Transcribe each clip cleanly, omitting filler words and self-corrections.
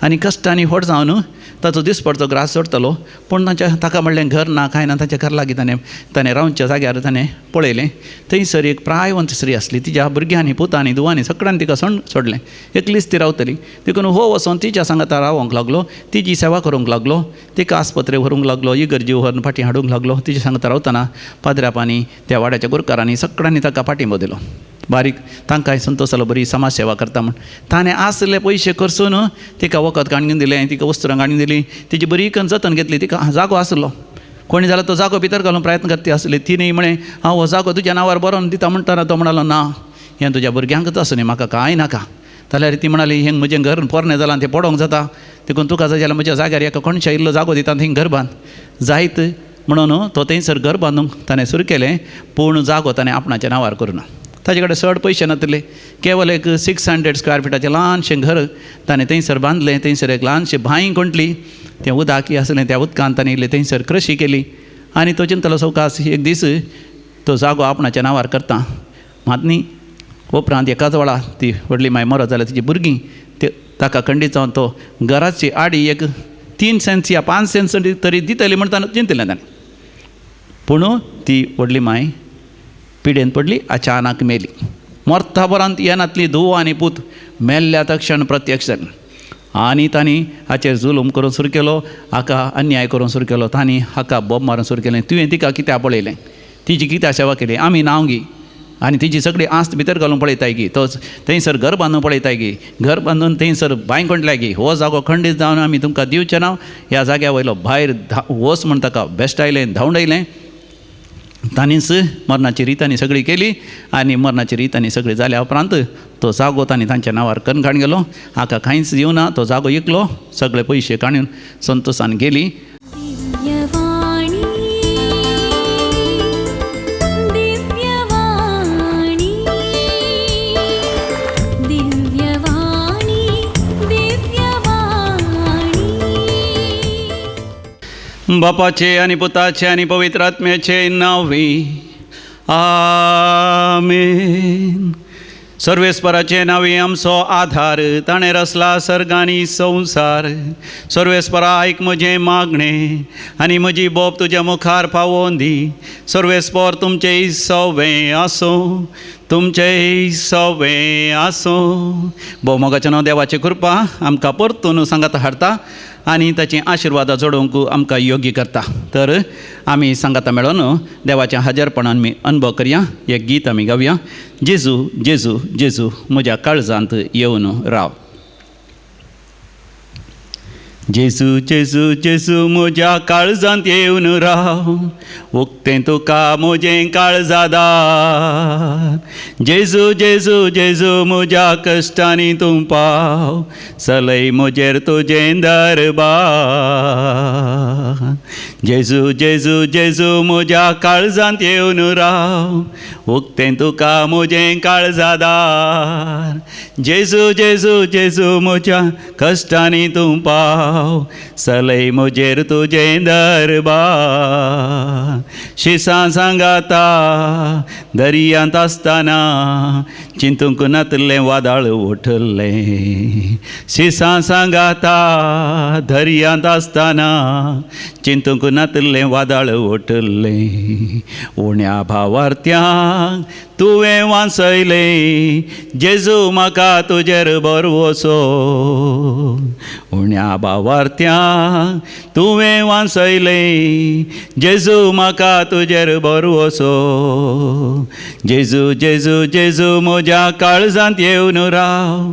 आनी कश्टांनी व्हड जावन ताचो दिसपडचो ग्रास चडटलो. पूण ताका म्हणलें घर ना कांय ना. ताच्या घर लागीं ताणें रावच्या जाग्यार ताणें पळयलें. थंयसर एक प्रायवंत स्त्री आसली. तिच्या भुरग्यांनी पुतांनी धुवांनी सगळ्यांनी तिका सोडलें. एकलीच ती रावतली. देखून हो वचोन तिच्या सांगाता रावंक लागलो. तिची सेवा करूंक लागलो. तिका आस्पत्रे व्हरूंक लागलो. इगर्जी व्हरून फाटीं हाडूंक लागलो. तिच्या सांगाता रावतना पाद्र्यापांनी त्या वाड्याच्या गुरकारांनी सगळ्यांनी ताका पाठिंबो दिलो. बारीक तांकांय संतोश जालो बरी समाज सेवा करता म्हण. ताणें आसले पयशे खर्चून तिका वखद काडून दिलें. तिका वस्त्रां काडून दिलीं. तिची बरी कन्न जतन घेतली. तिका जागो आसलो. कोणी जाल्यार तो जागो भितर घालून प्रयत्न करता आसले. तिणें म्हळें हांव हो जागो तुज्या नांवार बरोवन दिता म्हणटाना तो म्हणालो ना हें तुज्या भुरग्यांकच आसूं न्ही म्हाका कांय नाका. जाल्यार ती म्हणाली हें म्हजें घर पोरनें जालां तें पडोवंक जाता. देखून तुका जाय जाल्यार म्हज्या जाग्यार एका कोणशा इल्लो जागो दिता थंय घर बांद जायत म्हणून तो थंयसर घर बांदूंक ताणें सुरू केलें. पूण जागो ताणें आपणाच्या नांवार करुना. ताजे कडेन चड पयशे नासले. केवल एक 600 स्क्वेअर फिटाचें ल्हानशें घर ताणें थंयसर बांदलें. थंयसर एक ल्हानशें बांय कोंडली. तें उदक आसलें त्या उदकांत ताणें इल्लें थंयसर कृशी केली. आनी तो चिंतलो सवकास एक दीस तो जागो आपणाच्या नांवार करता. मात न्ही उपरांत एकाच वेळा ती व्हडली माय मरत जाल्यार तिची भुरगीं ताका खंडीत जावन तो घराची आडी एक 3 सेंट्स या 5 सेंट्स तरी दितली म्हण ताणें चिंतलें ताणें. पूण ती व्हडली माय पिडेन पडली. अचानक मेली. मरता बरांत येनातली धुव आनी पूत मेल्ल्या तक्षण प्रत्यक्षान. आनी तांणी हाचेर जुलूम करून सुरू केलो. हाका अन्याय करून सुरू केलो. तांणी हाका बोब मारून सुरू केलें. तुवें तिका कित्याक पळयलें. तिची कित्याक सेवा केली. आमी नांव गी आनी तिची सगळी आस्त भितर घालून पळयताय गी. तोच थंयसर घर बांदून पळयताय गी. घर बांदून थंयसर बांय कोंडल्या गी. हो जागो खंडीत जावन आमी तुमकां दिवचें ना. ह्या जाग्या वयलो भायर वच म्हण ताका बेश्टायलें धांवडयलें. तांणीच मरणाची रीत आनी सगळी केली. आनी मरणाची रीत आनी सगळी जाल्या उपरांत तो जागो तांणी तांच्या नांवार करून काडून गेलो. हाका कांयच दिवना. तो जागो विकलो. सगळे पयशे काडून संतोशान गेली. बापाचे आनी पुताचे आनी पवित्र आत्म्याचे नांवी आमेन. सर्वेस्पराचे नांवी आमचो आधार. ताणें रचला सर्ग आनी संवसार. सर्वेस्परा आयक म्हजें मागणें आनी म्हजी बोब तुज्या मुखार पावोवन दी. सर्वेस्पर तुमचें सवें आसूं. तुमचें सवें आसूं. भोवमोगाचें न्हू देवाची कृपा आमकां परतून सांगात हाडटा आनी ताची आशिर्वादां जोडूंक आमकां योग्य करता. तर आमी सांगाता मेळोन देवाच्या हाजरपणान आमी अनुभव करया. एक गीत आमी गावया. जेजू जेजू जेजू म्हज्या काळजांत येवन राव. जेजू जेजू जेजू म्हज्या काळजांत येवन राव. उक्तें तुका म्हजें काळजादार. जेजू जेजू जेजू म्हज्या कश्टांनी तूं पाव. चलय म्हजेर तुजें दरबार. जेजू जेजू जेजू म्हज्या काळजांत येवन राव. उक्तें तुका म्हजें काळजादार. जेजू जेजू जेजू म्हज्या कश्टांनी तूं पाव. चलय म्हजेर तुजें दरबार. शिसां सांगाता दर्यांत आसतना चिंतूंक नातलें वादळ उठलें. शिसां सांगाता दर्यांत आसतना चिंतूंक नातलें वादळ उठलें. उण्या भावार्थ्यांक तुवें वाचयलें. जेजू म्हाका तुजेर भरवोसो. उण्या भावार्थ्यांक तुवें वाचयलें. जेजू म्हाका तुजेर भरवोसो. जेजू जेजू जेजू म्हज्या काळजांत येवन राव.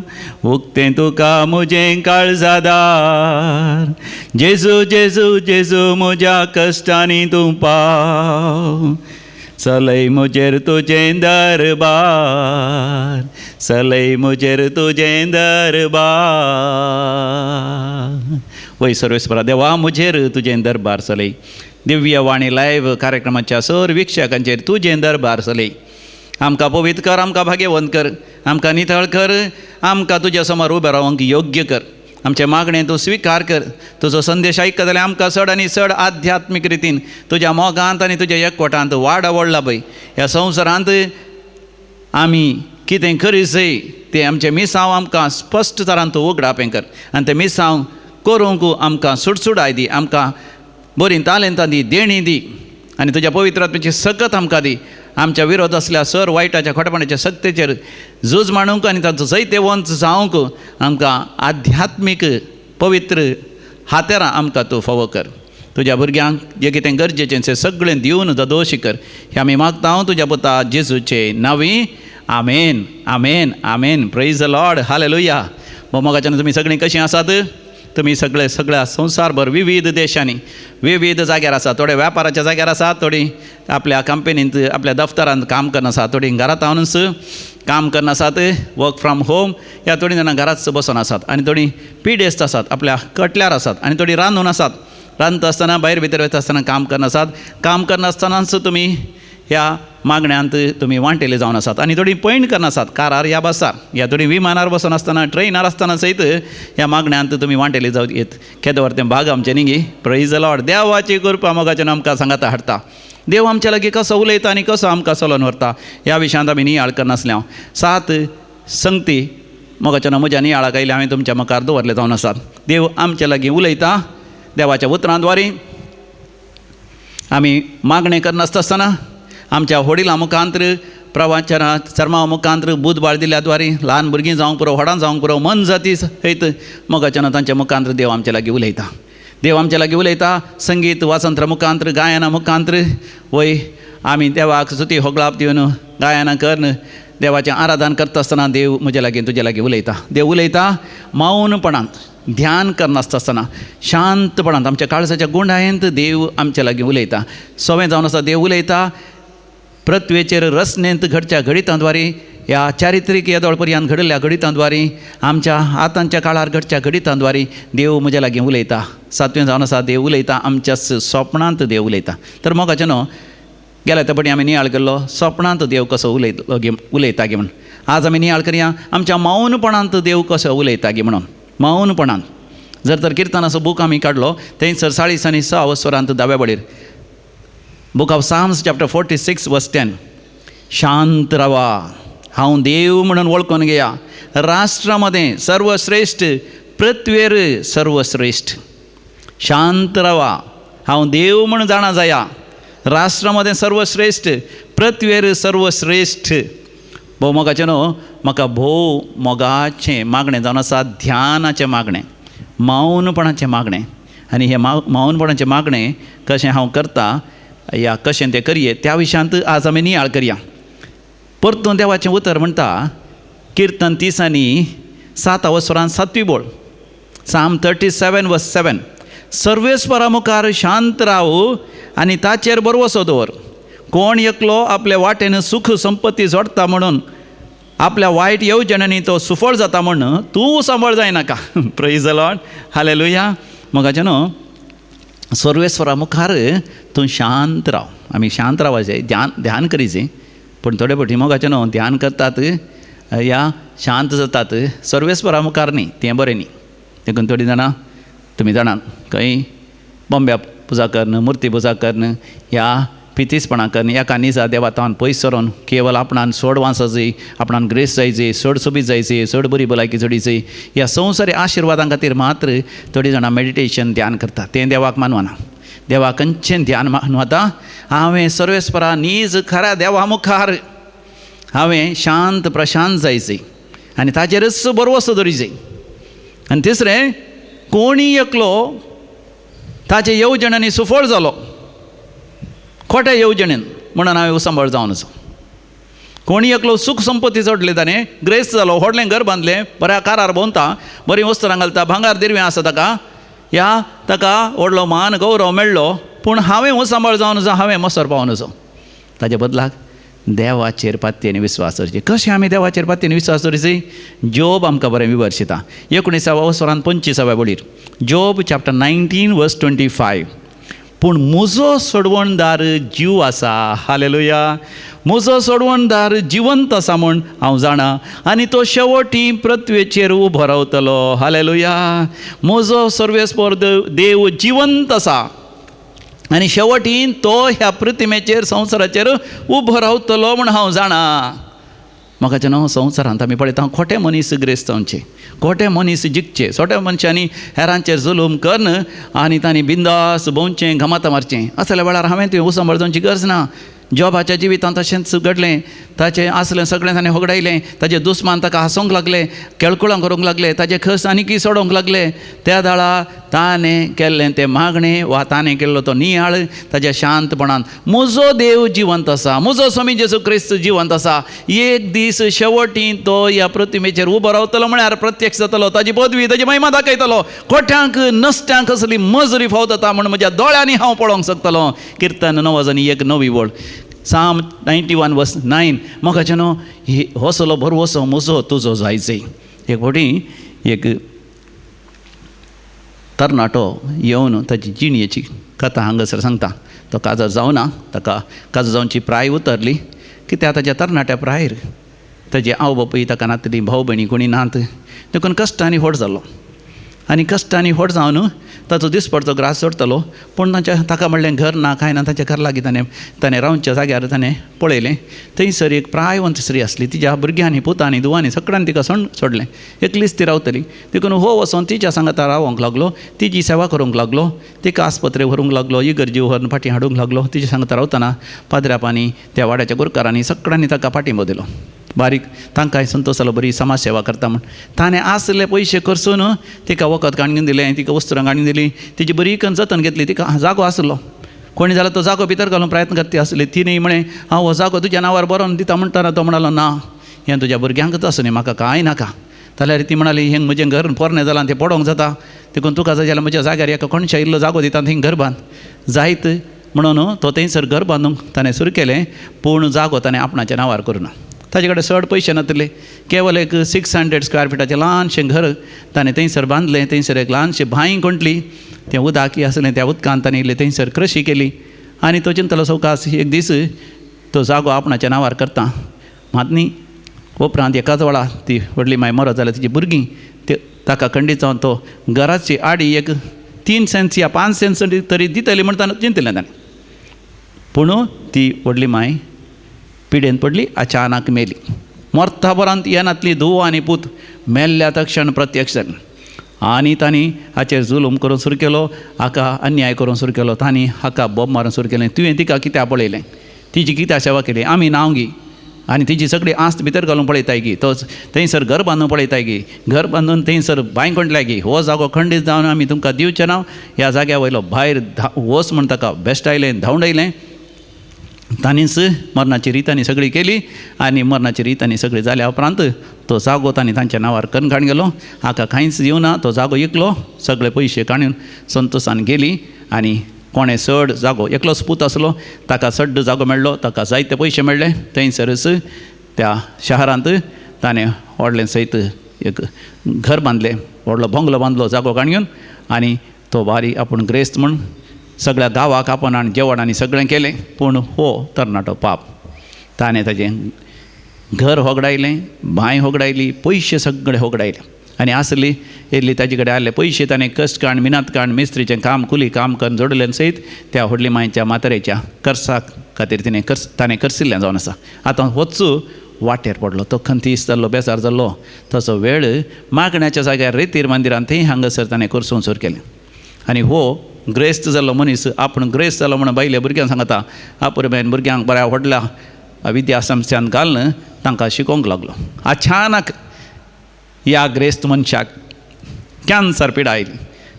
उक्तें तुका म्हजें काळजादार. जेजू जेजू जेजू म्हज्या कश्टांनी तूं पाव. चलय म्हजेर तुजें दरबार. चलय म्हजेर तुजें दरबार. वय सर्वेस्परा देवा म्हजेर तुजें दरबार चलय. दिव्य वाणी लायव्ह कार्यक्रमाच्या सर विक्षकांचेर तुजें दरबार चलय. आमकां पवित्र कर. आमकां भाग्यवंत कर. आमकां नितळ कर. आमकां तुज्या समोर उबें रावंक योग्य कर. आमचें मागणें तूं स्विकार कर. तुजो संदेश आयकता जाल्यार आमकां चड आनी चड आध्यात्मीक रितीन तुज्या मोगांत आनी तुज्या एकवटांत वाड आवडला पळय. ह्या संवसारांत आमी कितें करीसय ते आमचे मिसांव आमकां स्पश्ट तरान तूं उगडापें कर आनी ते मिसांव करूंक आमकां सुटसूडाय दी, आमकां बरी तालेंतां दी, देणी दी आनी तुज्या पवित्र आत्म्याची सकत आमकां दी. आमच्या विरोध असल्या सर वायटाच्या खोटेपणाच्या सक्तेचेर झूज मांडूंक आनी ताचो जैते वंच जावंक आमकां आध्यात्मीक पवित्र हातेरां आमकां तूं फावो कर. तुज्या भुरग्यांक जें कितें गरजेचें तें सगळें दिवन दोशी कर. हें आमी मागता हांव तुज्या पुता जेजूचे नांवी. Amen, amen, amen. Praise the Lord, hallelujah. मोगाच्यान तुमी सगळीं कशीं आसात? तुमी सगळ्या संवसारभर विविध देशांनी विविध जाग्यार आसात. थोडे व्यापाराच्या जाग्यार आसात, थोडी आपल्या कंपनींत आपल्या दफ्तरांत काम करना आसात, थोडी घरांत रावनच काम करना आसात, वर्क फ्रॉम होम. ह्या थोडी जाणां घरांत बसून आसात आनी थोडी पिडेस्त आसात, आपल्या कटल्यार आसात आनी थोडी रांदून आसात. रांदता आसतना भायर भितर वयता आसतना काम करना आसात. काम करना आसतनाच तुमी ह्या मागण्यांत तुमी वांटेले जावन आसात आनी थोडी पैण करना आसात, कारार या बसार या थोडी विमानार बसून आसतना ट्रेनार आसतना सयत ह्या मागण्यांत तुमी वांटेले जावन येत. केदो व्हर भाग आमचे न्ही. Praise the Lord. देवाची कृपा मोगाच्यान आमकां सांगाता हाडटा. देव आमच्या लागीं कसो उलयता आनी कसो आमकां चलोवन व्हरता ह्या विशयांत आमी नियाळ करनासल्या 7 संगती मोगाच्यान म्हज्या नियाळाक आयले हांवें तुमच्या मुखार दवरले जावन आसात. देव आमच्या लागीं उलयता. देवाच्या उतरां द्वारे आमी मागणें करनासतना आमच्या वडिलां मुखांतर प्रवचनां सर्मा मुखांतर बुधबार दिल्या द्वारे ल्हान भुरगीं जावंक पुरो, व्हडां जावंक पुरो, मन जाती सयत मोगाच्यान तांच्या मुखांतर देव आमच्या लागीं उलयता. देव आमच्या लागीं उलयता. संगीत वासंत्र मुखांतर, गायना मुखांतर वय आमी देवाक स्तुती होगळाप दिवन गायनां करन देवाचें आराधन करता आसतना देव म्हज्या लागीं तुज्या लागीं उलयता. देव उलयता मौनपणांत, ध्यान करनासतना शांतपणांत, आमच्या काळजाच्या गुंडायेंत देव आमच्या लागीं उलयता. सवें जावन आसा देव उलयता. पृथ्वेचेर रचनेंत घडच्या घडितां द्वारे, ह्या चारित्रीक येदोळपर्यंत घडिल्ल्या घडितां द्वारे, आमच्या आतांच्या काळार घडच्या घडितां द्वारे देव म्हज्या लागीं उलयता. 7वें जावन आसा देव उलयता. आमच्या स्वप्नांत देव उलयता. तर मोगाच्यान गेल्या त्या फावटी आमी नियाळ केल्लो स्वप्नांत देव कसो उलयता गे म्हणून. आज आमी नियाळ करया आमच्या मौनपणांत देव कसो उलयता गे म्हणून. मौनपणांत जर तर किर्तनाचो बूक आमी काडलो थंयसर 40 आनी 6 स्वरांत दाव्या बडीर बुक ऑफ साम्स चॅप्टर 46 वर्स 10. शांत रावा, हांव देव म्हणून वळखून घेया. राष्ट्रामध्ये सर्वश्रेष्ठ, पृथ्वेर सर्वश्रेष्ठ. शांत रावा, हांव देव म्हणून जाणा जाया. राष्ट्रामध्ये सर्वश्रेष्ठ, पृथ्वेर सर्वश्रेष्ठ. भोव मोगाचें न्हू, म्हाका भोव मोगाचें मागणें जावन आसा ध्यानाचें मागणें, मौनपणाचें मागणें. आनी हें मौनपणाचें मागणें कशें हांव करता या कशें तें करिये त्या विशयांत आज आमी नियाळ करया. परतून देवाचें उतर म्हणटा किर्तन 30 आनी 7 स्वरान 7वी बोळ. साम 37 वर्स 7. सर्वेस्परा मुखार शांत राव आनी ताचेर भरवसो दवर. कोण एकलो आपल्या वाटेन सुख संपत्ती जोडटा म्हणून आपल्या वायट येवजण्यांनी तो सुफळ जाता म्हणून तूं सांबाळ जायनाका. Praise the Lord, hallelujah. मोगाचें न्हू, सर्वेस्वरा मुखार तूं शांत राव. आमी शांत रावचें, ध्यान करीचें. पूण थोडे फावटी मोगाचें न्हू, ध्यान करतात या शांत जातात, सर्वेस्वरा मुखार न्ही, तें बरें न्ही. देखून थोडीं जाणां तुमी जाणात खंय बॉम्ब्या पुजा करन, मुर्ती पुजा करन, ह्या पितीसपणां करन, एका निजा देवातान पयस सरोन केवळ आपणान चड वांसाची, आपणान ग्रेस जायची, चड सुबीत जायची, चड बरी भलायकी जोडीची, ह्या संवसारी आशिर्वादां खातीर मात्र थोडीं जाणां मेडिटेशन ध्यान करता. तें देवाक मानवना. देवाक खंयचें ध्यान मानवता. हांवें सर्वेस्परा नीज खऱ्या देवा मुखार हांवें शांत प्रशांत जायचें आनी ताचेरच बरवसो धरीचें. आनी तिसरें, कोणी एकलो ताचे येवजण्यांनी सुफळ जालो, खोट्या येवजणेन म्हणून हांवें सांबाळ जावन आसा. कोणी एकलो सुख संपत्ती जोडले, ताणें ग्रेस जालो, व्हडलें घर बांदलें, बऱ्या कारार भोंवता, बरीं वस्त्रां घालता, भांगार दिरवें आसा ताका व्हडलो मान गौरव मेळ्ळो, पूण हांवें सांबाळ जावन आसा, हांवें मसर पावन आसा. ताच्या बदलाक देवाचेर पातयेन विस्वास दवरचें. कशें आमी देवाचेर पातयेन विस्वास दवरचें? जोब आमकां बरें विवरशिता. 19 स्वरान 25 बोडीर. जोब चॅप्टर 19 वर्स 25. पूण म्हजो सोडवणदार जीव आसा. हालेलुया. म्हजो सोडवणदार जिवंत आसा म्हूण हांव जाणा आनी तो शेवटी पृथ्वेचेर उबो रावतलो. हालेलुया. म्हजो सर्वेस्पर देव जिवंत आसा आनी शेवटी तो ह्या पृथ्वीचेर संवसाराचेर उबो रावतलो म्हूण हांव जाणा. म्हाका न्हू संवसारांत आमी पळयता खोटे मनीस ग्रेस्तांवचे, खोटे मनीस जिखचे, सोट्या मनशांनी हेरांचेर जुलूम करन आनी तांणी बिंदास भोंवचें घमात मारचें. असल्या वेळार हांवें तुवें उसो मरजोवची गरज ना. जॉबाच्या जिवितांत तशेंच घडलें. ताचें आसलें सगळें ताणें होगडायलें. ताजे दुस्मान ताका हांसोंक लागले, केळकुळां करूंक लागले, ताजे खस आनीकय सोडोवंक लागले. त्या दाळा ताणें केल्लें तें मागणें वा ताणें केल्लो तो नियाळ ताज्या शांतपणान म्हजो देव जिवंत आसा, म्हजो स्वामी जेजू क्रिस्त जिवंत आसा. एक दीस शेवटी तो ह्या प्रतिमेचेर उबो रावतलो म्हळ्यार प्रत्यक्ष जातलो. ताजी पदवी ताजी महिमा दाखयतलो. खोट्यांक नश्ट्यांक कसली मजुरी फावत जाता म्हण म्हज्या दोळ्यांनी हांव पळोवंक शकतलो. किर्तन 9 नवी वळ साम 91:9. म्हाका न्हू होसलो बरो म्हजो तुजो जायचें. एक फावटी एक तरणाटो येवन ताची जिणयेची कथा हांगासर सांगता. तो काजर जावना, ताका काजर जावची प्राय उतरली. कित्याक ताच्या तरणाट्या प्रायेर ताजे आवय बापूय ताका नातली, भाव भयणी कोणी नात. देखून कश्टांनी व्हड जालो आनी कश्टांनी व्हड जावन ताचो दिसपडचो ग्रास सोडटलो. पूण ताका म्हणलें घर ना कांय ना. ताच्या घर लागीं ताणें रावच्या जाग्यार ताणें पळयलें. थंयसर एक प्रायवंत स्त्री आसली. तिच्या भुरग्यांनी पुतांनी धुवांनी सगळ्यांनी तिका सोडलें. एकलीच ती रावतली. देखून हो वचोन तिच्या सांगाता रावोंक लागलो. तिची सेवा करूंक लागलो. तिका आस्पत्रे व्हरूंक लागलो, इगर्जी व्हरून फाटीं हाडूंक लागलो. तिच्या सांगाता रावतना पाद्र्यापांनी त्या वाड्याच्या गुरकारांनी सगळ्यांनी ताका पाठिंबो दिलो. बारीक तांकांय संतोश जालो, बरी समाज सेवा करता म्हण. ताणें आसले पयशे करसून तिका वखद काडून दिलें, तिका वस्त्रां काडून दिलीं, तिची बरी कन्न जतन घेतली. तिका जागो आसलो, कोणी जाल्यार तो जागो भितर घालून प्रयत्न करता आसले. तिणें म्हळें हांव हो जागो तुज्या नांवार बरोवन दिता म्हणटाना तो म्हणालो ना, हें तुज्या भुरग्यांकच आसूं न्ही, म्हाका कांय नाका. जाल्यार ती म्हणाली हें म्हजें घर पोरनें जालां, तें पडोवंक जाता. देखून तुका जाय जाल्यार म्हज्या जाग्यार एका कोणशा इल्लो जागो दिता, थंय घर बांद जायत म्हणून तो थंयसर घर बांदूंक ताणें सुरू केलें. पूण जागो ताणें आपणाच्या नांवार करुना. ताजे कडेन चड पयशे नासले. केवल एक 600 स्क्वेअर फिटाचें ल्हानशें घर ताणें थंयसर बांदलें. थंयसर एक ल्हानशें बांय कोंडली. तें उदक आसलें, त्या उदकांत ताणें इल्लें थंयसर कृशी केली. आनी तो चिंतलो सवकास एक दीस तो जागो आपणाच्या नांवार करता. मात न्ही उपरांत एकाच वेळा ती व्हडली माय मरत जाल्यार तिची भुरगीं ताका खंडीत जावन तो घराची आडी एक 3 सेंट्स या 5 सेंट्स तरी दितली म्हण ताणें चिंतलें ताणें. पूण ती व्हडली माय पिडेन पडली, अचानक मेली. मोर्ताभरांत येनातली धुव आनी पूत मेल्ल्या तक्षण प्रत्यक्ष जाली. आनी तांणी हाचेर जुलूम करून सुरू केलो, हाका अन्याय करून सुरू केलो. तांणी हाका बोब मारून सुरू केलें. तुवें तिका कित्याक पळयलें, तिची कित्याक सेवा केली, आमी नांव गी आनी तिची सगळी आस्त भितर घालून पळयताय गी. तोच थंयसर घर बांदून पळयताय गी, घर बांदून थंयसर बांय कोंडल्या गी. हो जागो खंडीत जावन आमी तुमकां दिवचें ना. ह्या जाग्या वयलो भायर वच म्हण ताका बेश्टायलें, धांवडयलें. तांणीच मरणाची रीत आनी सगळी केली. आनी मरणाची रीत आनी सगळी जाल्या उपरांत तो जागो तांणी तांच्या नांवार करून काडून गेलो. हाका कांयच दिवना. तो जागो विकलो, सगळे पयशे काडून संतोशान गेली. आनी कोणें चड जागो, एकलोच पूत आसलो, ताका चड जागो मेळ्ळो, ताका जायते पयशे मेळ्ळे. थंयसरच त्या शहरांत ताणें व्हडलें सयत एक घर बांदलें, व्हडलो बंगलो बांदलो जागो काडून. आनी तो बारीक आपूण ग्रेस्त म्हूण सगळ्या गांवाक आपण आनी जेवण आनी सगळें केलें. पूण हो तरणाटो पाप, ताणें ताजें घर होगडायलें, बांय होगडायली, पयशे सगळे होगडायले. आनी आसली येयल्ली ताजे कडेन आसले पयशे ताणें कश्ट काण, मिनात काण, मिस्त्रीचें काम, कुली काम करून जोडलें सयत त्या व्हडली मांयच्या मातरेच्या कर्सा खातीर ताणें करसिल्लें जावन आसा. आतां होचू वाटेर पडलो. तो खंतीस जाल्लो, बेजार जाल्लो. तसो वेळ मागण्याच्या जाग्यार रेतीर मंदिरांत थंय हांगासर ताणें करसूंक सुरू केलें. आनी हो ग्रेस्त जाल्लो मनीस आपूण ग्रेस्त जालो म्हणून बायल्या भुरग्यांक सांगता, आपुरब्यान भुरग्यांक बऱ्या व्हडल्या विद्या संस्थान घालून तांकां शिकोवंक लागलो. अचानक ह्या ग्रेस्त मनशाक कॅन्सर पिडा आयली.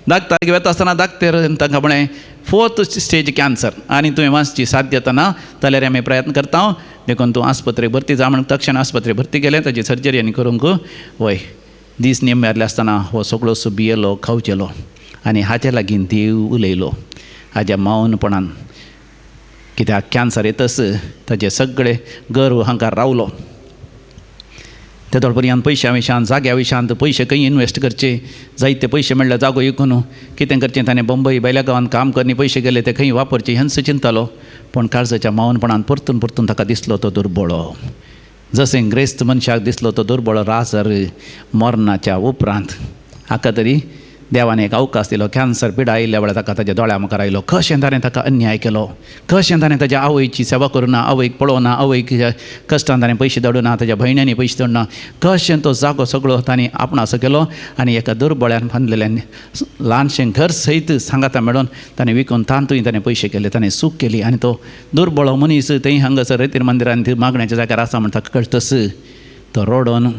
धाकटाक वता आसतना धाकटेर तांकां म्हळें 4th स्टेज कॅन्सर आनी तुवें वाचची साध्यता ना, जाल्यार आमी प्रयत्न करता. देखून तूं आस्पत्रेक भरती जा म्हणून तक्षण आस्पत्रेक भरती केलें. ताची सर्जरी आनी करूंक वय दीस निम्म्यारले आसतना हो सगळो बियेलो, खावचेलो. आनी हाचे लागीं देव उलयलो हाज्या मौनपणान. कित्याक कॅन्सर येतस ताजे सगळे गर्व हांकां रावलो. ते पर्यंत पयशा विशांत, जाग्या विशांत पयशे खंय इन्वेस्ट करचे, जायते पयशे मेळ्ळे जागो विकून कितें करचें. ताणें बंबई भायल्या गांवांत काम करनी पयशे गेले ते खंय वापरचे हेंच चिंतलो. पूण काळजाच्या मौनपणान परतून परतून ताका दिसलो तो दुर्बळो. जशें ग्रेस्त मनशाक दिसलो तो दुर्बळो राजर मरणाच्या उपरांत. हाका तरी देवान एक अवकाश दिलो. कॅन्सर पिडा आयिल्ल्या वेळार ताका ताच्या दोळ्या मुखार आयलो. कशें ताणें ताका अन्याय केलो, कशें ताणें ताच्या आवयची सेवा करुना, आवयक पळोवना, आवयक कश्टान ताणें पयशे धाडूना, ताच्या भयण्यांनी पयशे धाडूना, कशें तो जागो सगळो ताणें आपणाचो केलो आनी एका दुर्बळ्यान बांदलेलें ल्हानशें घर सयत सांगाता मेळोन ताणें विकून तांतूय ताणें पयशे केले, ताणें सूख केली. आनी तो दुर्बळो मनीस थंय हांगासर रेतीर मंदिरान मागण्याच्या जाग्यार आसा म्हण ताका कळटस तो रोडोन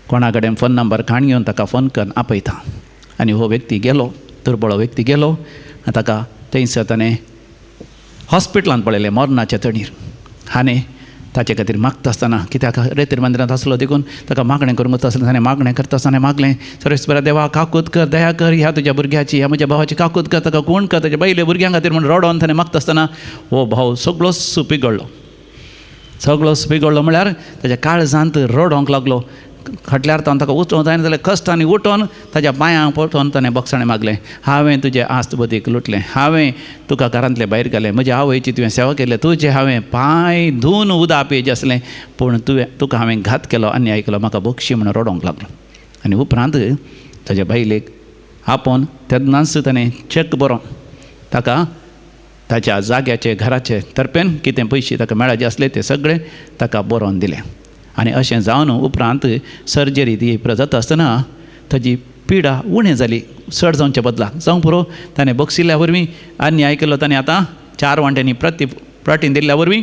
कोणा कडेन फोन नंबर काण घेवन ताका फोन करून आपयता. आनी हो व्यक्ती गेलो, दुर्बळो व्यक्ती गेलो आनी ताका थंयसर ताणें हॉस्पिटलांत पळयलें मरणाच्या तडीर. हाणें ताचे खातीर मागता आसतना कित्याक रेतीर मंदिरांत आसलो देखून ताका मागणें करूंक वता आसलें. ताणें मागणें करता आसतना मागलें, सर्वेस्परा देवा काकूत कर, दया कर ह्या तुज्या भुरग्याची, ह्या म्हज्या भावाची काकूत कर, ताका कोण कर, ताच्या बायले भुरग्यां खातीर म्हूण रडोन ताणें मागता आसतना हो भाव सगळोच पिगळ्ळो. सगळोच पिगळ्ळो म्हळ्यार ताच्या काळजांत रडोंक लागलो. खटल्यार तावन ताका उठोवंक जायना जाल्यार कश्टांनी उठोवन ताच्या पांयांक पळोवन ताणें बक्षाणें मागलें, हांवें तुजें आस्त बदीक लुटलें, हांवें तुका घरांतले भायर गेलें, म्हज्या आवयची तुवें सेवा केली, तुजें हांवें पांय धुवन उदक पेज आसलें, पूण तुका हांवें घात केलो, अन्याय केलो, म्हाका बक्षी म्हणून रडोंक लागलो. आनी उपरांत ताच्या बायलेक आपोवन तेन्नाच ताणें चॅक बरोवन ताका ताच्या जाग्याचे घराचे तर्फेन कितें पयशे ताका मेळाचे आसले ते सगळे ताका बरोवन दिले. आनी अशें जावन उपरांत सर्जरी ती जाता आसतना ताजी पिडा उणें जाली, चड जावचे बदला जावं पुरो ताणें बक्षिल्ल्या वरवीं अन्याय केलो. ताणें आतां 4 वांट्यांनी प्रोटीन दिल्ल्या वरवीं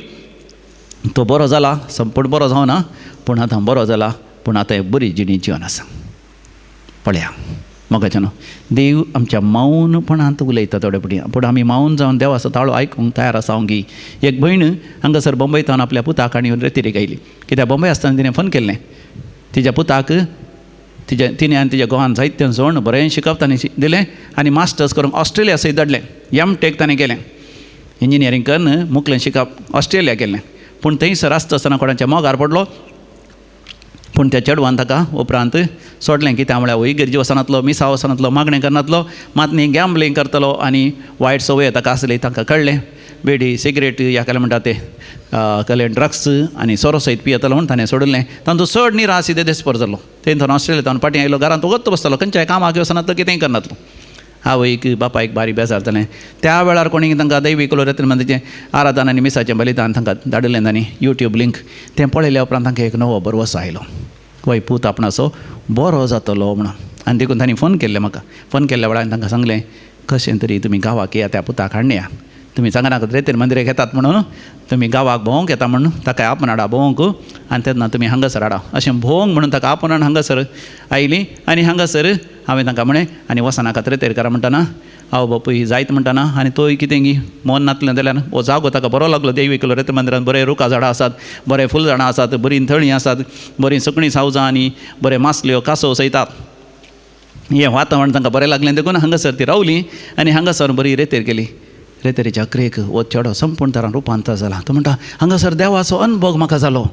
तो बरो जाला, संपूर्ण बरो जावना पूण आतां बरो जाला, पूण आतां बरी जिणी जीवन आसा. पळया मोगाच्यानो, देव आमच्या मौनपणांत उलयता थोडे पूण आमी मौन जावन देवाचो ताळो आयकूंक तयार आसा. हांव एक भयण हांगासर बंबयतावन आपल्या पुताक आनी रेतीरेक आयली. कित्याक बंबय आसतना तिणें फोन केल्लें तिच्या पुताक, तिणें आनी तिच्या घोवान जायतें जोड बरें शिकप ताणें दिलें आनी मास्टर्स करूंक ऑस्ट्रेलिया सयत धाडलें. M.Tech ताणें केलें, इंजिनियरींग करून मुखलें शिकप ऑस्ट्रेलिया केलें. पूण थंयसर आसता आसतना कोणाच्या मोगार पडलो. पूण त्या चेडवान ताका उपरांत सोडलें, कित्याक म्हळ्यार वयगर्जी वचनातलो, मिसाव वचनातलो, मागणें करनातलो, मात न्ही गॅम्बलींग करतलो आनी वायट संवय ताका आसली. ताका कळ्ळें बेडी सिगरेट ह्या केलें म्हणटा ते केलें ड्रग्स आनी सोरो सयत पियेतलो म्हूण ताणें सोडलें. तांचो चड निराश देस्पर जालो. थंय ऑस्ट्रेलिया फाटी आयलो, घरांत वगत बसतालो, खंयच्याय कामाक वचनातलो, कितेंय करनातलो. आवयक बापायक बारी बेजार जालें. त्या वेळार कोणी तांकां दैवीक रेतीन मंदिराचें आराधन आनी मिसाचें बलिदान तांकां धाडिल्लें तांणी यूट्यूब लिंक. तें पळयल्या उपरांत तांकां एक नवो बरवसो आयलो, वय पूत आपणाचो बरो जातलो म्हणून. आनी देखून तांणी फोन केल्लें म्हाका. फोन केल्ल्या वेळार तांकां सांगलें कशें तरी तुमी गांवाक या, त्या पुताक हाडया. तुमी सांगनाका रेतीर मंदिराक येतात म्हणून, तुमी गांवाक भोंवंक येता म्हणून ताका आपूण हाडा भोंवंक आनी तेन्ना तुमी हांगासर हाडा अशें भोंवंक म्हणून ताका आपूण हांगासर आयली. आनी हांगासर हांवें तांकां म्हळें आनी वचनाकात रेतीर करा म्हणटाना हांव बापूय जायत म्हणटाना आनी तोय कितें गी मन नातलें जाल्यार हो जागो ताका बरो लागलो. देवीक रेतीर मंदिरांत बरें रुखां झाडां आसात, बरें फूल झाडां आसात, बरीं थळीं आसात, बरीं सुकणीं सावजां आनी बरें मासल्यो कासव सयतात. हें वातावरण तांकां बरें लागलें देखून हांगासर ती रावलीं आनी हांगासर बरी रेतीर केली. रेतीरेच्या अक्रेक हो चेडो संपूर्ण तरान रुपांतर जाला. तो म्हणटा हांगासर देवाचो अनुभव म्हाका जालो.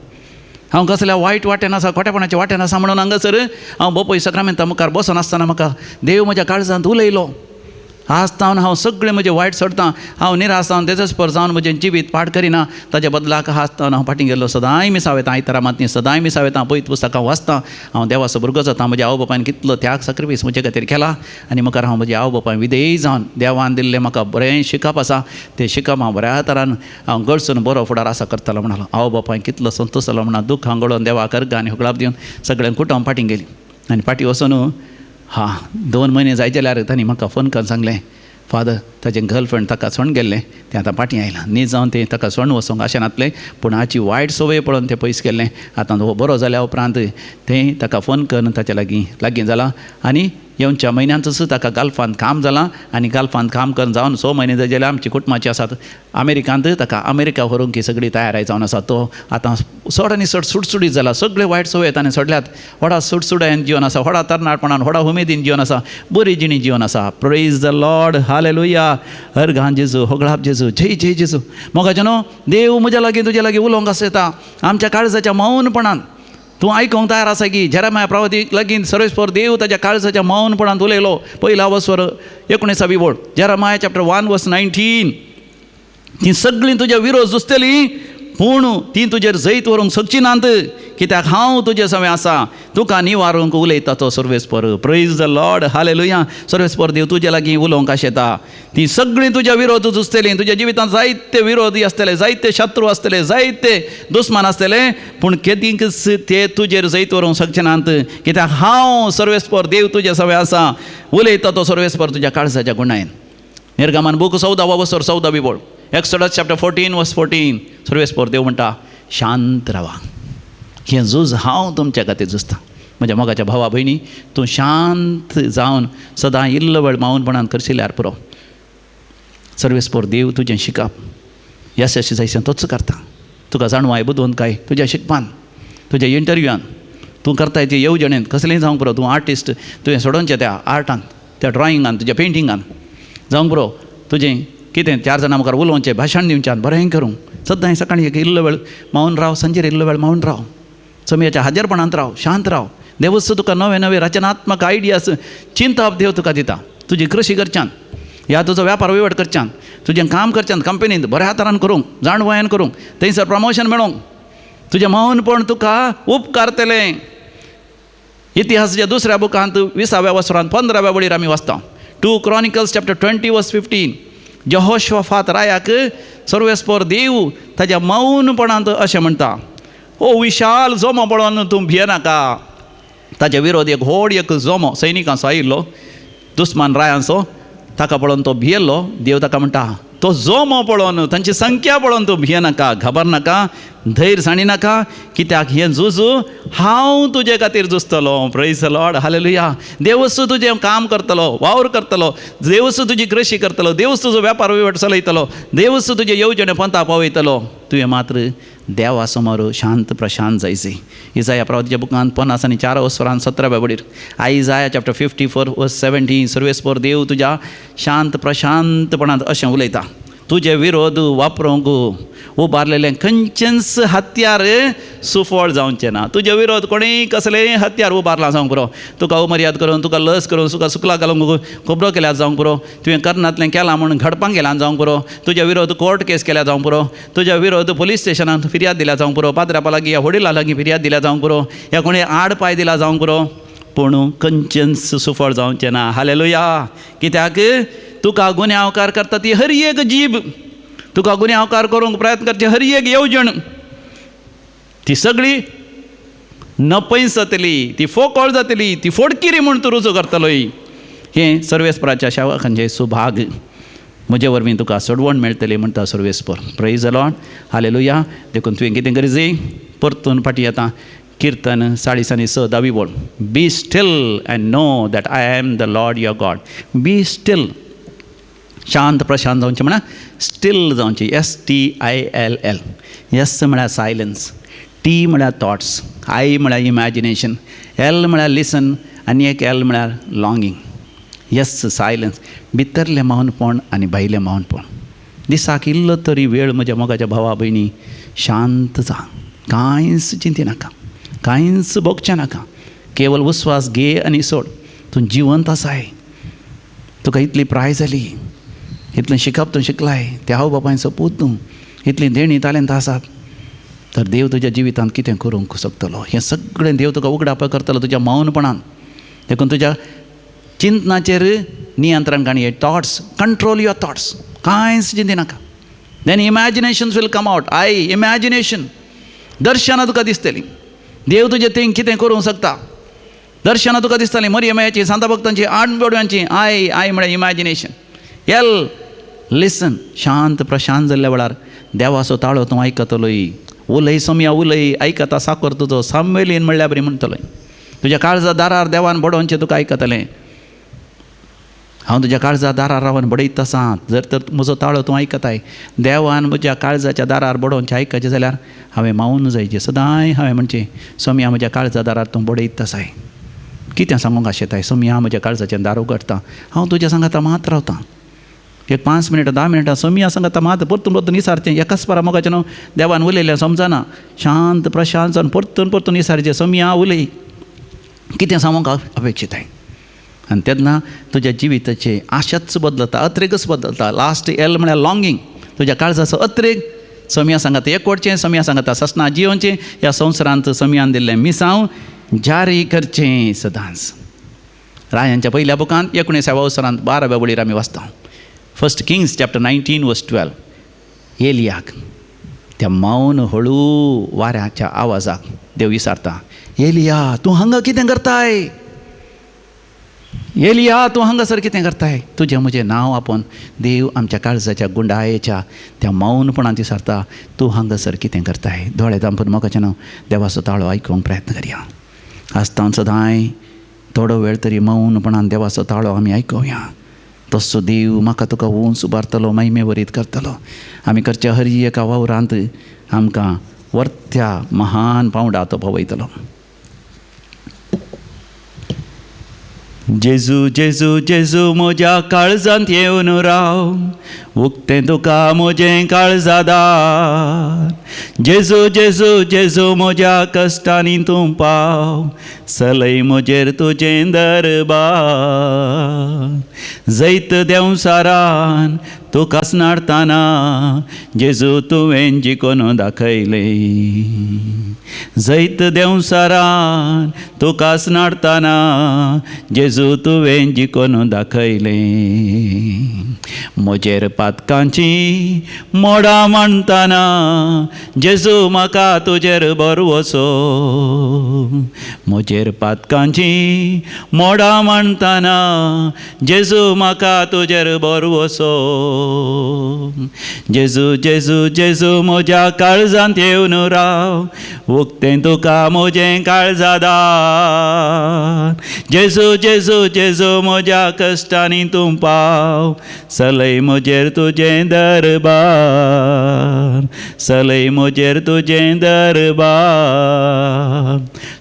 हांव कसल्या वायट वाटेन आसा, खोटेपणाच्या वाटेन आसा म्हणून हांगासर हांव बापूय सक्रामेंता मुखार बसून आसतना म्हाका देव म्हज्या काळजांत उलयलो. आसतावन हांव सगळें म्हजें वायट सोडतां, हांव निराश जावन देजस्पर जावन म्हजें जिवीत पाड करिना. ताच्या बदलाक आसतावन हांव फाटीं गेल्लो, सदांय मिसावयतां, आयतारा मातनी सदांय मिसावयतां, पयत पुस्तकां वाचतां, हांव देवाचो भुरगो जाता. म्हज्या आवय बापायन कितलो त्याग सॅक्रिफायस म्हजे खातीर केला आनी मुखार हांव म्हज्या आवय बापाय विधेय जावन देवान दिल्लें म्हाका बरें शिकप आसा, तें शिकप हांव बऱ्या तरान हांव घडसून बरो फुडार आसा करतलो म्हणालो. आवय बापाय कितलो संतोश जालो म्हणा. दूख हांगोळोन देवाक अर्घ आनी हुकलाप दिवन सगळ्यांक कुटोवन फाटीं गेली. आनी फाटीं वचून 2 म्हयने जायत जाल्यार तांणी म्हाका फोन करून सांगलें फादर ताजें गर्लफ्रेंड ताका सोडून गेल्लें, तें आतां फाटीं आयलां. न्ही जावन तें ताका सोडून वचोंक अशें नातलें, पूण हाची वायट संवय पळोवन तें पयस केल्लें. आतां हो बरो जाल्या उपरांत तें ताका फोन करून ताच्या लागीं जालां आनी येवच्या म्हयन्यांतच ताका गाल्फांत काम जालां आनी गाल्फांत काम करून जावन 6 म्हयने जाले जाल्यार आमची कुटुंबाची आसात अमेरिकांत. ताका अमेरिका व्हरूंक ही सगळी तयारी जावन आसा. तो आतां चड आनी चड सुटसुटीत जाला. सगळे वायट संवय ताणें सोडल्यात. व्हडा सुटसुटायेन जीवन आसा, व्हडा तरणाटपणान, व्हडा उमेदीन जीवन आसा, बरी जिणी जीवन आसा. प्रेज द लॉर्ड, हालेलुया, अर्घान जेजू, होगळाप जेजू, जय जय जेजू. मोगाच्यानो, देव म्हज्या लागीं तुजे लागीं उलोवंक आसा येता आमच्या काळजाच्या मौनपणान. तूं आयकूंक तयार आसा की जेरेमाया प्रवादीक लागीं सर्वेस्पर देव ताच्या काळजाच्या मौनपणांत उलयलो. पयला वचवर 19 ओळ जेरेमाया चॅप्टर 1 वर्स 19. ती सगळीं तुज्या विरोध जुस्तली पूण ती तुजेर जैत व्हरूंक शकची नात, कित्याक हांव तुजे सवे आसा, तुका निवारूंक उलयता तो सर्वेस्पर. Praise the Lord, hallelujah. सर्वेस्पर देव तुजे लागीं उलोवंक आशेता. ती सगळीं तुज्या विरोध झुजतलीं, तुज्या जिवितांत जायते विरोधी आसतले, जायते शत्रू आसतले, जायते दुस्मान आसतले, पूण केदींच ते तुजेर जैत व्हरूंक शकचे नात, कित्याक हांव सर्वेस्पर देव तुजे सवे आसा. उलयता तो सर्वेस्पर तुज्या काळजाच्या गुणायन. निर्गमन बूक 14 वर्सर 14 बोळ. एक्सोडस चॅप्टर 14 वर्स 14. सर्वेस्पर देव म्हणटा शांत रावा. हें झूज हांव तुमच्या खातीर झुजता. म्हज्या मोगाच्या भावा भयणी, तूं शांत जावन सदां इल्लो वेळ मौनपणान करशिल्ल्यार पुरो. सर्वेस्पर देव तुजें शिकप यशस्वी जायचें तोच करता. तुका जाणवाय बुदोवन काय तुज्या शिकपान, तुज्या इंटरव्यूआन, तूं करताय ती येवजणेंत कसलेंय जावंक पुरो. तूं आर्टिस्ट, तुवें सोडोवचें त्या आर्टान, त्या ड्रॉइंगान, तुज्या पेंटिंगान जावंक पुरो. तुजें कितें 4 जाणां मुखार उलोवचें, भाशण दिवचें, बरें करूंक. सद्दां सकाळीं एक इल्लो वेळ मौन राव, सांजेर इल्लो वेळ मौन राव, समयाच्या हाजीरपणांत राव, शांत राव. देवच तुका नवे नवे रचनात्मक आयडियास चिंतप देव तुका दिता. तुजी कृशी करच्यान, ह्या तुजो व्यापार वहिवाट करच्यान, तुजें काम करच्यान, कंपनींत बऱ्या तरान करूंक, जाणवयान करूंक, थंयसर प्रमोशन मेळोवंक, तुजें मौनपण तुका उपकारतलें. इतिहासाच्या 2ऱ्या बुकांत 20व्या वर्सांत 15व्या वळीर आमी वाचता. 2 Chronicles चॅप्टर 20 वर्स 15. यहोशोफात रायाक सर्वेस्पर देव ताच्या मौनपणांत अशें म्हणटा, ओ विशाल जोमो पळोवन तूं भियेनाका. ताचे विरोध एक व्हड एक जोमो सैनिकांचो आयिल्लो, दुस्मान रायांचो. ताका पळोवन तो भियेल्लो. देव ताका म्हणटा, तो जोमो पळोवन, तांची संख्या पळोवन तूं भियेनाका, घाबरनाका, धैर्य साणिनाका, कित्याक हें झूज हांव तुजे खातीर झुजतलो. Praise the Lord, hallelujah. देवच तुजें काम करतलो, वावर करतलो, देवच तुजी कृशी करतलो, देवच तुजो वेपार वहिवाट चलयतलो, देवच तुजे येवजणे पंथा पावयतलो. तुवें मात्र देवा समोर शांत प्रशांत जायचें. इसाया प्रवादीच्या बुकांत 54 वर्सांत 17व्या वळीर. आयजाया चॅप्टर 54 वर्स 17. सर्वेस्पर देव तुज्या शांत प्रशांतपणांत अशें उलयता, तुजे विरोध वापरूंक उबारलेलें खंयचेंच हत्यार सुफळ जावचें ना. तुजे विरोध कोणीय कसलेंय हत्यार उबारलां जावंक पुरो. तुका उमर्याद करून, तुका लस करून, तुका सुकला घालूंक खोबरो केल्यार जावंक पुरो, तुवें कर्णांतलें केलां म्हूण घडपाक गेलां जावंक पुरो, तुज्या विरोध कोर्ट केस केल्या जावंक पुरो, तुज्या विरोध पुलीस स्टेशनांत फिर्याद दिल्या जावंक पुरो, पाद्रापा लागीं ह्या वडिलां लागीं फिर्याद दिल्या जावंक पुरो, ह्या कोणी आड पाय दिला जावंक पुरो, पूण खंयचेंच सुफळ जावचें ना. हालेलुया. कित्याक तुका गुन्यांवकार करता ती हर एक जीब, तुका गुन्यांवकार करूंक प्रयत्न करचे हर एक येवजण, ती सगळी नपयस जातली, ती फोकोळ जातली, ती फोडकिरी म्हूण तूं रुजू करतलो. हें सर्वेस्पराच्या सेवकांचें सुभाग. म्हजे वरवीं तुका सोडवण मेळटली म्हणटा सर्वेस्पर. Praise the Lord, hallelujah. देखून तुवें कितें गरजे परतून फाटीं येता. कीर्तन 40:6 10 बोळ. Be still and know that I am the Lord your God. Be still, शांत प्रशांत जावचें म्हणा, स्टील जावचें. STILL. यस म्हळ्यार सायलन्स, टी म्हळ्यार थॉट्स, आय म्हळ्यार इमॅजिनेशन, L म्हळ्यार लिसन, आनी एक L म्हळ्यार लॉंगींग. यस सायलन्स, भितरलें मौनपण आनी भायलें मौनपण. दिसाक इल्लो तरी वेळ म्हज्या मोगाच्या भावा भयणी शांत जा. कांयच चिंती नाका, कांयच भोगचें नाका. केवळ उस्वास घे आनी सोड. तूं जिवंत आसाय. तुका इतली प्राय जाली, इतलें शिकप तूं शिकलाय, त्या आवय बापायचो पूत तूं, इतलीं देणी तालेंत आसात, तर देव तुज्या जिवितांत कितें करूंक शकतलो. हें सगळें देव तुका उगडाप करतलो तुज्या मौनपणान. देखून तुज्या चिंतनाचेर नियंत्रण काणी. Thoughts, control your thoughts. कांयच चिंती नाका. Then imaginations will come out. Imagination, दर्शनां तुका दिसतलीं. देव तुजें तें कितें करूंक शकता. दर्शनां तुका दिसतलीं. मरियमाची, सांता भक्तांची, आडबोड्यांची. आय म्हळ्यार इमॅजिनेशन. L लिसन. शांत प्रशांत जाल्ल्या वेळार देवाचो ताळो तूं आयकतलोय. उलय सोम्या उलय, आयकता साकर तुजो साम्मेलीन म्हणल्यार बरी म्हणटलोय. तुज्या काळजा दारार देवान बडोवचें तुका आयकतलें. हांव तुज्या काळजा दारार रावन बडयत आसां. जर तर म्हजो ताळो तूं आयकताय, देवान म्हज्या काळजाच्या दारार बडोवचें आयकचें जाल्यार हांवें मावून जायचें. सदांय हांवें म्हणचें, सोम्या म्हज्या काळजा दारार तूं बडयत आसाय. कितें सांगूंक आशेताय? सोम्या म्हज्या काळजाचें दार उगडटा. हांव तुज्या सांगाता मात रावतां. एक 5 मिनटां 10 मिनटां सोम्या सांगाता मात परतून परतून विसारचें. एकाच पारा मोगाचें न्हू, देवान उलयलें समजना. शांत प्रशांत जावन परतून परतून विसारचें, सोम्या उलय, कितें सांगूंक अपेक्षीत आहे. आनी तेन्ना तुज्या जिविताचे आशाच बदलता, अत्रेकच बदलता. लास्ट L म्हळ्यार लॉंगींग. तुज्या काळजाचो अत्रेक समिया सांगात एकवटचें, समिया सांगात ससना जियोचें, ह्या संवसारांत समियान दिल्लें मिसांव जारी करचें सदांच. रायांच्या पयल्या बुकांत 19व्या वर्सांत 12व्या वळीर आमी वाचता. 1 Kings chapter 19:12. एलियाक त्या मौन हळू वाऱ्याच्या आवाजाक देव विचारता, एलिया तूं हांगा कितें करताय? एलिया तूं हांगासर कितें करताय? तुजें म्हजें नांव आपोवन देव आमच्या काळजाच्या गुंडायेच्या त्या मौनपणांत विचारता, तूं हांगासर कितें करताय? दोळे धांपून मोगाचें नांव देवाचो ताळो आयकूंक प्रयत्न करया. आसता सदांय थोडो वेळ तरी मौनपणान देवाचो ताळो आमी आयकुया. तसो देव म्हाका तुका उंच उबारतलो, महिमे वरीत करतलो. आमी करच्या हर एका वावरांत आमकां वर्त्या महान पावंडा तो भोवयतलो. जेजू जेजू जेजू म्हज्या काळजांत येवन राव, उक्तें तुका म्हजें काळजादार. जेजू जेजू जेजू म्हज्या कश्टांनी तूं पाव, चलय म्हजेर तुजें दरबार. जैत देंवसारान तुकाच नाडटाना, जेजू तुवें जिखून दाखयलें. जैत देंवसारान तुकाच नाडटाना, जेजू तुवें जिखून दाखयलें. म्हजेर पातकांची मोडां मांडटाना, जेजू म्हाका तुजेर भरवसो. म्हजेर पातकांची मोडां मांडटाना, जेजू म्हाका तुजेर भरवसो. जेजू जेजू जेजू म्हज्या काळजांत येवन राव, उक्तें तुका म्हजें काळजादार. जेजू जेजू जेजू म्हज्या कश्टांनी तूं पाव, चलय म्हजेर तुजें दरबार. चलय म्हजेर तुजें दरबार.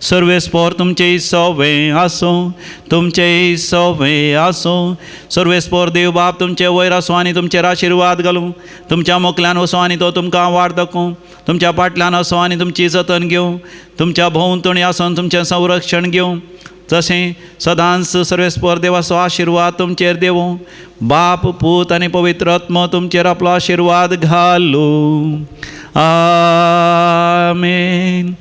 सर्वेस्पोर तुमचें सोवें आसूं, तुमचें सोवें आसूं. सर्वेस्पोर देव बाप तुमचे वयर आसूं आनी तुमचेर आशिर्वाद घालूं. तुमच्या मुखल्यान वचूं आनी तो तुमकां वाड दाखोवं. तुमच्या फाटल्यान आसूं आनी तुमची जतन घेवं. तुमच्या भोंवतणी आसून तुमचें संरक्षण घेवं. जशें सदांच सर्वेस्पर देवाचो आशिर्वाद तुमचेर देवूं. बाप पूत आनी पवित्र आत्मा तुमचेर आपलो आशिर्वाद घालूं. आमेन.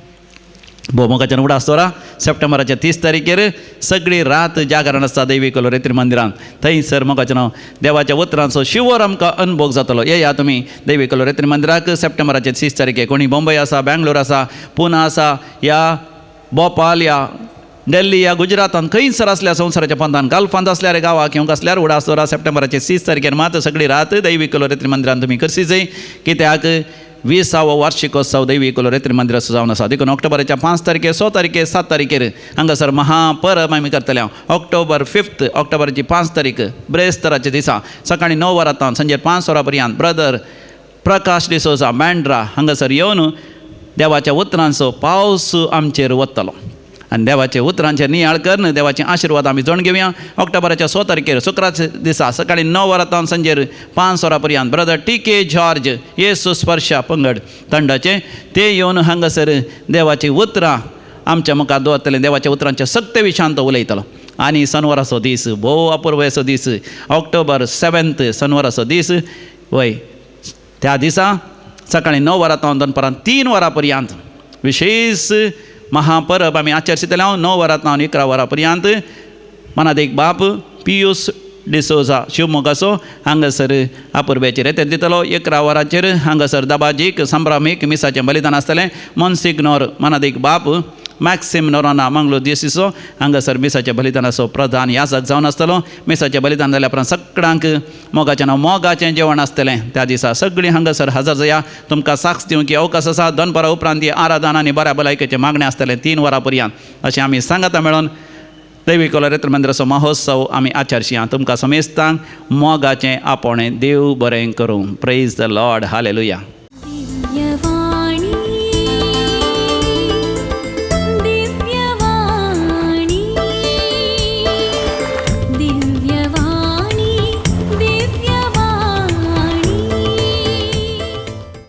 भोवमुखाच्यान उगडा आसतोरा सप्टेंबराच्या 30 तारखेर सगळी रात जागरण आसता दैवी कलोरेत्री मंदिरांत. थंयसर मोगाचें नांव देवाच्या उतरांचो शिवर आमकां अनुभव जातलो. येया तुमी दैवी कलोरेत्री मंदिराक सप्टेंबराच्या 30 तारखेर. कोणी बॉम्बे आसा, बेंगलोर आसा, पुना आसा, या भोपाल, या दिल्ली, या गुजरातांत खंयसर आसल्या संवसाराच्या पंथान, गल्फांत आसल्यार गांवां किंवा कसल्यार उगडा आसतोरा सप्टेंबराच्या 30 तारखेर मात सगळी रात दैवी कलोरेत्री मंदिरांत तुमी करची जाय. कित्याक 20वा वार्षिकोत्सव दैवी कलोरेत्री मंदिराचो जावन आसा. देखून ऑक्टोबराच्या 5 तारखेर, 6 तारखेर, 7 तारखेर हांगासर महापरब आमी करतले. ऑक्टोबर 5 ऑक्टोबराची 5 तारीख ब्रेस्तराच्या दिसा सकाळी 9 वरांतान सांजे 5 वरां पर्यंत ब्रदर प्रकाश डिसोजा बँड्रा हांगासर येवन देवाच्या उतरांचो पावस आमचेर वतलो. आनी देवाचे उतरांचेर नियाळ करून देवाचे आशिर्वाद आमी जाण घेवया. ऑक्टोबराच्या 6 तारखेर शुक्राच्या दिसा सकाळी 9 वरांतान सांजेर 5 वरां पर्यंत ब्रदर टी.के. जॉर्ज येसू स्पर्शा पंगड थंडाचे ते येवन हांगासर देवाची उतरां आमच्या मुखार दवरतले. देवाच्या उतरांच्या सक्त विशयांत उलयतलो. आनी शनवाराचो दीस भोव अपुर्वसो दीस ऑक्टोबर 7 शनवाराचो दीस वय त्या दिसा सकाळी 9 वरांतान दनपारां 3 वरां पर्यंत विशेष महापरब आमी आचरतले. 9 वरांतान 11 वरां पर्यंत मनादेक बाप पियूस डिसोजा शिवमोगाचो हांगासर अपुर्ब्याचेर रेते दितलो. 11 वरांचेर हांगासर दाबाजीक संभ्रामीक मिसाचें बलिदान आसतलें. मोन्सिग्नोर मनादेक बाप मॅक्सिम नोराना मंगळूर दिवसीचो हांगासर मिसाच्या बलिदानाचो प्रधान याजक जावन आसतलो. मिसाचें बलिदान जाल्या उपरांत सगळ्यांक मोगाचें नांव मोगाचें जेवण आसतलें. त्या दिसा सगळीं हांगासर हजर जाया. तुमकां साक्ष दिवंक अवकाश आसा. दनपारां उपरांत आराधना आनी बऱ्या भलायकेचें मागणें आसतलें 3 वरां पर्यंत. अशें आमी सांगाता मेळोन दैवी कलोरेत्री मंदिराचो महोत्सव आमी आचरशी. तुमकां समेस्तांक मोगाचें आपोणें देव बरें करूं. Praise the Lord. हालेलुया.